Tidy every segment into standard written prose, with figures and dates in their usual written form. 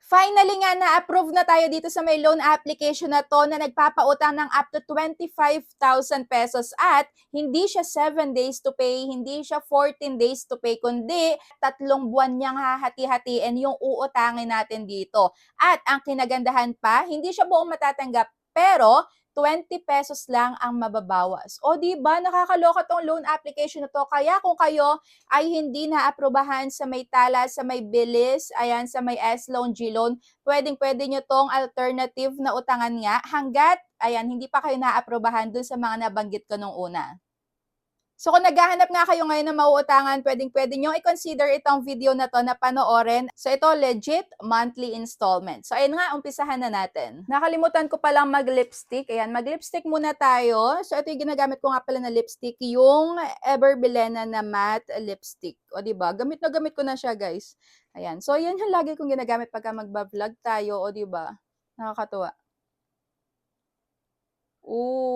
Finally nga na-approve na tayo dito sa may loan application na to na nagpapautang ng up to 25,000 pesos at hindi siya 7 days to pay, hindi siya 14 days to pay, kundi 3 buwan niyang hahati-hatiin yung uutangin natin dito. At ang kinagandahan pa, hindi siya buong matatanggap, pero 20 pesos lang ang mababawas. O di ba nakakaloka tong loan application na to. Kaya kung kayo ay hindi naaprubahan sa may Tala, sa may Bilis, ayan, sa may S-Loan, G-Loan, pwedeng-pwede nyo tong alternative na utangan nga hanggat, ayan, hindi pa kayo naaprubahan dun sa mga nabanggit ko nung una. So kung naghahanap nga kayo ngayon ng mauutangan, pwedeng-pwede nyo i-consider itong video na to na panoorin. So ito, legit monthly installment. So ayun nga, umpisahan na natin. Nakalimutan ko palang mag-lipstick. Ayan, mag-lipstick muna tayo. So ito yung ginagamit ko nga pala na lipstick, yung Ever Bilena na matte lipstick. O diba? Gamit na gamit ko na siya, guys. Ayan. So yan yung lagi kong ginagamit pagka magba-vlog tayo. O diba? Nakakatuwa.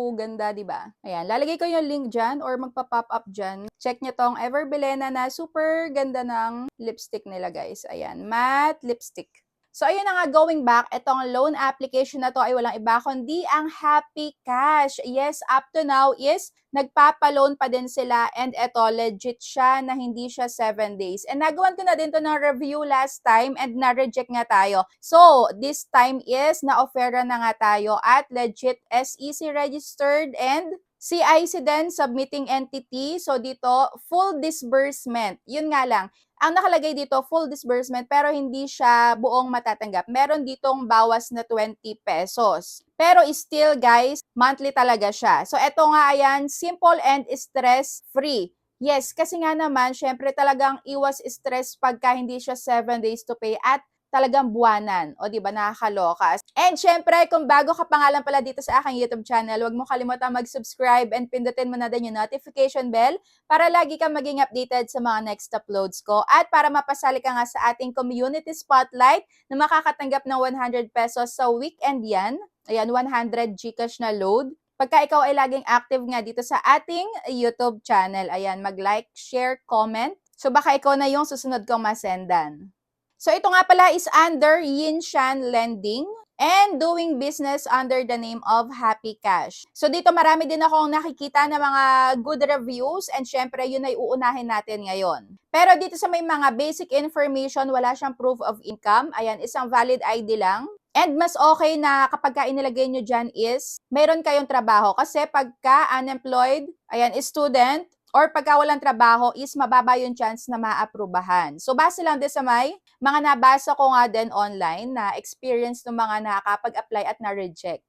Ganda, di ba? Ayan, lalagay ko yung link dyan or magpa-pop up dyan. Check nyo tong Ever Bilena na super ganda ng lipstick nila, guys. Ayan, matte lipstick. So, ayun na nga, going back, itong loan application na to ay walang iba kundi ang Happy Cash. Yes, up to now is nagpapa-loan pa din sila and eto, legit siya na hindi siya 7 days. And nagawan ko na din to ng review last time and na-reject nga tayo. So, this time is na-offera na nga tayo at legit SEC registered and CIC din, submitting entity. So, dito, full disbursement. Yun nga lang, ang nakalagay dito, full disbursement, pero hindi siya buong matatanggap. Meron ditong bawas na 20 pesos. Pero still, guys, monthly talaga siya. So, eto nga, ayan, simple and stress-free. Yes, kasi nga naman, syempre talagang iwas stress pagka hindi siya 7 days to pay at talagang buwanan. O, di ba, nakakaloka. And syempre, kung bago ka pa nga lang pala dito sa aking YouTube channel, huwag mo kalimutan mag-subscribe and pindutin mo na din yung notification bell para lagi kang maging updated sa mga next uploads ko. At para mapasali ka nga sa ating community spotlight na makakatanggap ng 100 pesos sa weekend yan. Ayan, 100 GCash na load. Pagka ikaw ay laging active nga dito sa ating YouTube channel. Ayan, mag-like, share, comment. So baka ikaw na yung susunod kong masendan. So ito nga pala is under Yinshan Lending and doing business under the name of Happy Cash. So dito marami din akong nakikita na mga good reviews and syempre yun ay uunahin natin ngayon. Pero dito sa may mga basic information, wala siyang proof of income. Ayan, isang valid ID lang. And mas okay na kapag ka inilagay nyo dyan is meron kayong trabaho. Kasi pagka unemployed, ayan, student, or pagka walang trabaho is mababa yung chance na maaprubahan. So base lang din sa may mga nabasa ko nga din online na experience ng mga nakakapag-apply at na-reject.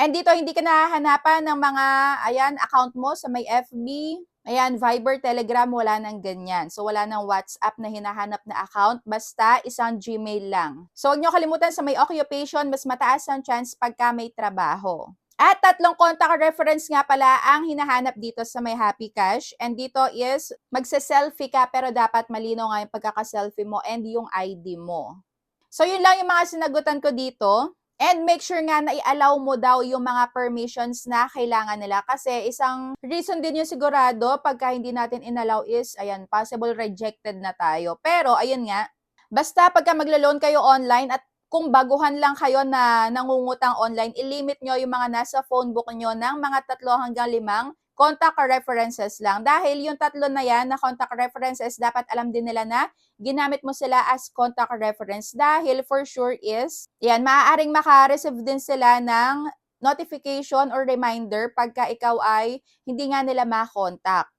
And dito hindi ka nahahanapan ng mga ayan account mo sa may FB, ayan Viber, Telegram, wala nang ganyan. So wala nang WhatsApp na hinahanap na account, basta isang Gmail lang. So huwag niyo kalimutan sa may occupation, mas mataas ang chance pagka may trabaho. At 3 contact reference nga pala ang hinahanap dito sa may Happy Cash. And dito is magse-selfie ka pero dapat malino nga yung pagkaka-selfie mo and yung ID mo. So yun lang yung mga sinagutan ko dito. And make sure nga na i-allow mo daw yung mga permissions na kailangan nila. Kasi isang reason din yung sigurado pagka hindi natin inallow is, ayan, possible rejected na tayo. Pero ayun nga, basta pagka maglo-loan kayo online at kung baguhan lang kayo na nangungutang online, i-limit nyo yung mga nasa phone book nyo ng mga 3 hanggang 5 contact references lang. Dahil yung 3 na yan na contact references, dapat alam din nila na ginamit mo sila as contact reference. Dahil for sure is, yan, maaaring maka-receive din sila ng notification or reminder pagka ikaw ay hindi nga nila ma-contact.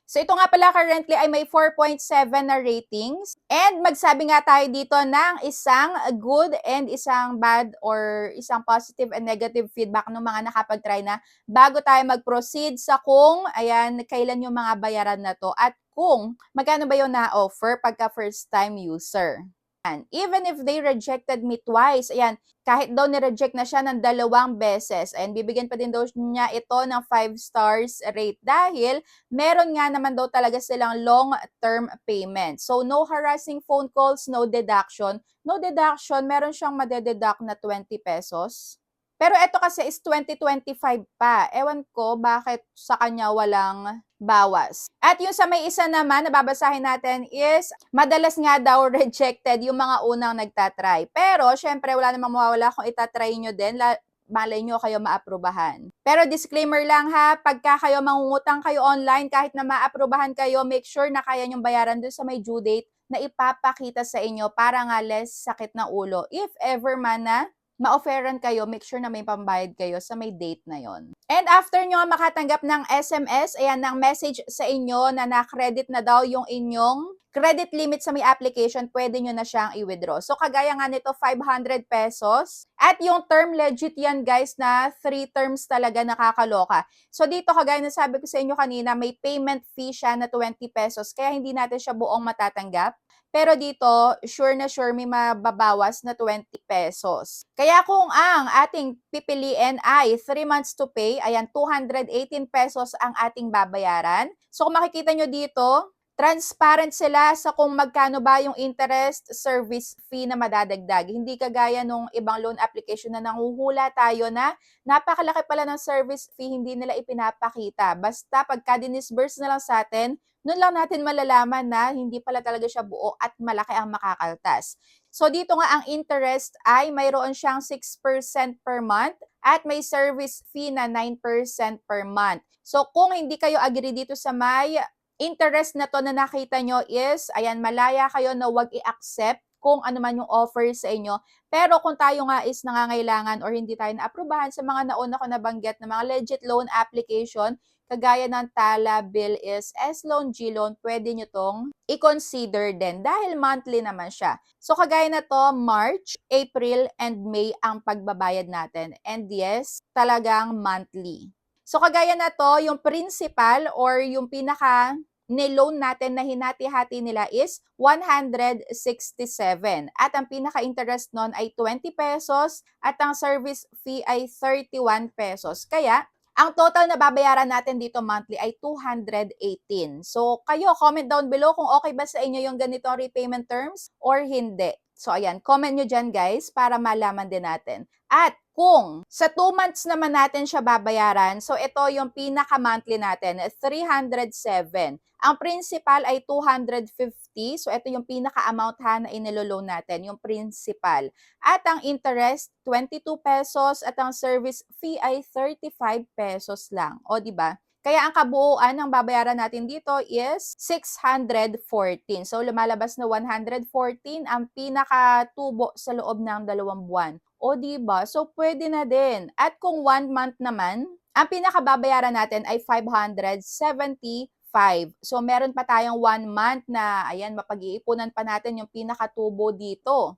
So ito nga pala currently ay may 4.7 na ratings. And magsabi nga tayo dito ng isang good and isang bad or isang positive and negative feedback ng mga nakapag-try na bago tayo mag-proceed sa kung ayan, kailan yung mga bayaran na to at kung magkano ba yung na-offer pagka first time user. Even if they rejected me twice, ayan, kahit daw ni-reject na siya ng 2 beses, and bibigyan pa din daw niya ito ng 5 stars rate dahil meron nga naman daw talaga silang long-term payment. So, no harassing phone calls, no deduction. No deduction, meron siyang madededuct na 20 pesos. Pero ito kasi is 2025 pa. Ewan ko bakit sa kanya walang bawas. At yung sa may isa naman na babasahin natin is, madalas nga daw rejected yung mga unang nagtatry. Pero, syempre, wala namang mawawala kung itatry nyo din, malay nyo kayo maaprubahan. Pero disclaimer lang ha, pagka kayo mangungutang kayo online, kahit na maaprubahan kayo, make sure na kaya nyong bayaran dun sa may due date na ipapakita sa inyo para nga less sakit na ulo. If ever man na ma-offeran kayo, make sure na may pambayad kayo sa may date na yon. And after nyo makatanggap ng SMS, ayan, ng message sa inyo na na-credit na daw yung inyong credit limit sa may application, pwede nyo na siyang i-withdraw. So, kagaya nga nito, 500 pesos. At yung term, legit yan guys, na 3 terms talaga nakakaloka. So, dito, kagaya na sabi ko sa inyo kanina, may payment fee siya na 20 pesos. Kaya hindi natin siya buong matatanggap. Pero dito, sure na sure may mababawas na 20 pesos. Kaya kung ang ating pipiliin ay 3 months to pay, ayan, 218 pesos ang ating babayaran. So kung makikita nyo dito, transparent sila sa kung magkano ba yung interest service fee na madadagdag. Hindi kagaya nung ibang loan application na nanguhula tayo na napakalaki pala ng service fee, hindi nila ipinapakita. Basta pagka dinisburse na lang sa atin, noon lang natin malalaman na hindi pala talaga siya buo at malaki ang makakaltas. So dito nga ang interest ay mayroon siyang 6% per month at may service fee na 9% per month. So kung hindi kayo agree dito sa may interest na to na nakita nyo is, ayan, malaya kayo na wag i-accept kung ano man yung offer sa inyo. Pero kung tayo nga is nangangailangan or hindi tayo na-aprobahan sa mga nauna ko nabanggit na mga legit loan application, kagaya ng Tala, BillIs, S-Loan, G-Loan, pwede nyo tong i-consider din dahil monthly naman siya. So, kagaya na to, March, April, and May ang pagbabayad natin. And yes, talagang monthly. So, kagaya na to, yung principal or yung pinaka ni-loan natin na hinati-hati nila is 167. At ang pinaka-interest nun ay 20 pesos at ang service fee ay 31 pesos. Kaya, ang total na babayaran natin dito monthly ay 218. So, kayo, comment down below kung okay ba sa inyo yung ganitong repayment terms or hindi. So, ayan, comment nyo dyan guys para malaman din natin. At kung sa 2 months naman natin siya babayaran, so ito yung pinaka-monthly natin, 307. Ang principal ay 250. So, ito yung pinaka-amount ha na iniloloan natin, yung principal. At ang interest, 22 pesos at ang service fee ay 35 pesos lang. O, di ba? Kaya ang kabuuan ng babayaran natin dito is 614. So, lumalabas na 114 ang pinakatubo sa loob ng 2 buwan. O, di ba? So, pwede na din. At kung 1 month naman, ang pinakababayaran natin ay 575. So, meron pa tayong 1 month na, ayan, mapag-iipunan pa natin yung pinakatubo dito.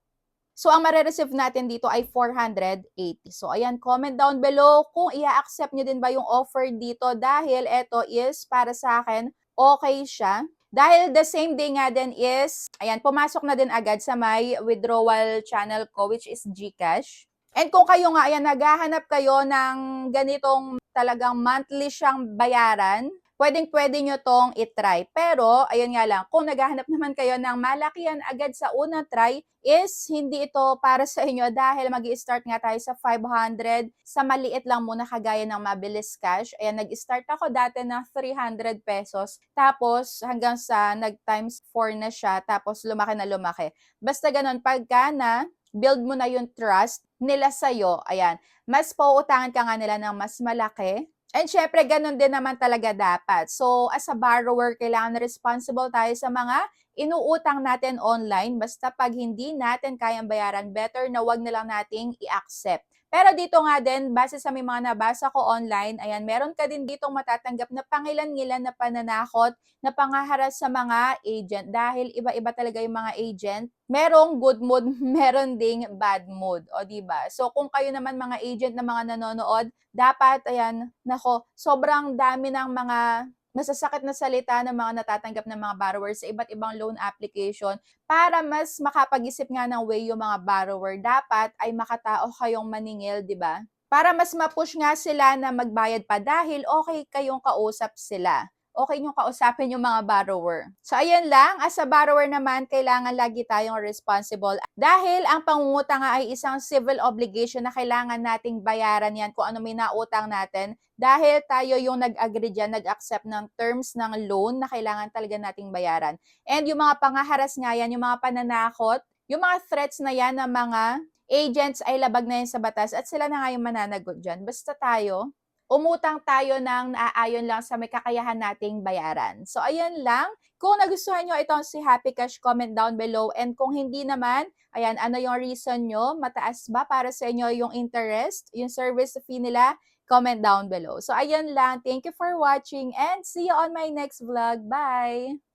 So, ang marireceive natin dito ay 480. So, ayan, comment down below kung i-accept nyo din ba yung offer dito dahil ito is para sa akin, okay siya. Dahil the same day nga din is, ayan, pumasok na din agad sa my withdrawal channel ko which is GCash. And kung kayo nga, ayan, naghahanap kayo ng ganitong talagang monthly siyang bayaran, pwedeng-pwede nyo tong itry. Pero, ayun nga lang, kung naghahanap naman kayo ng malakihan agad sa unang try, is hindi ito para sa inyo dahil mag-i-start nga tayo sa 500 sa maliit lang muna kagaya ng Mabilis Cash. Ayan, nag-start ako dati ng 300 pesos. Tapos, hanggang sa nag-times 4 na siya. Tapos, lumaki na lumaki. Basta ganun, pagka na build mo na yung trust nila sa'yo, ayan, mas pauutangan ka nga nila ng mas malaki. And syempre, ganun din naman talaga dapat. So, as a borrower, kailangan responsible tayo sa mga inuutang natin online. Basta pag hindi natin kayang bayaran, better na wag na lang nating i-accept. Pero dito nga din, base sa may mga nabasa ko online, ayan, meron ka din ditong matatanggap na pangilan-ngilan na pananakot na pangaharas sa mga agent. Dahil iba-iba talaga yung mga agent. Merong good mood, meron ding bad mood. O, diba? So, kung kayo naman mga agent na mga nanonood, dapat, ayan, nako, sobrang dami ng mga masasakit na salita ng mga natatanggap ng mga borrowers sa iba't ibang loan application para mas makapag-isip nga ng way yung mga borrower. Dapat ay makatao kayong maningil, di ba? Para mas ma-push nga sila na magbayad pa dahil okay kayong kausap sila. okay nyo kausapin yung mga borrower. So, ayan lang. As a borrower naman, kailangan lagi tayong responsible. Dahil ang pangungutang nga ay isang civil obligation na kailangan nating bayaran yan kung ano may nautang natin. Dahil tayo yung nag-agree dyan, nag-accept ng terms ng loan na kailangan talaga nating bayaran. And yung mga pangaharas nga yan, yung mga pananakot, yung mga threats na yan ng mga agents ay labag na yan sa batas at sila na nga yung mananagot dyan. Basta tayo, umutang tayo ng naaayon lang sa may kakayahan nating bayaran. So, ayan lang. Kung nagustuhan nyo itong si Happy Cash, comment down below. And kung hindi naman, ayan, ano yung reason nyo? Mataas ba para sa inyo yung interest, yung service fee nila? Comment down below. So, ayan lang. Thank you for watching and see you on my next vlog. Bye!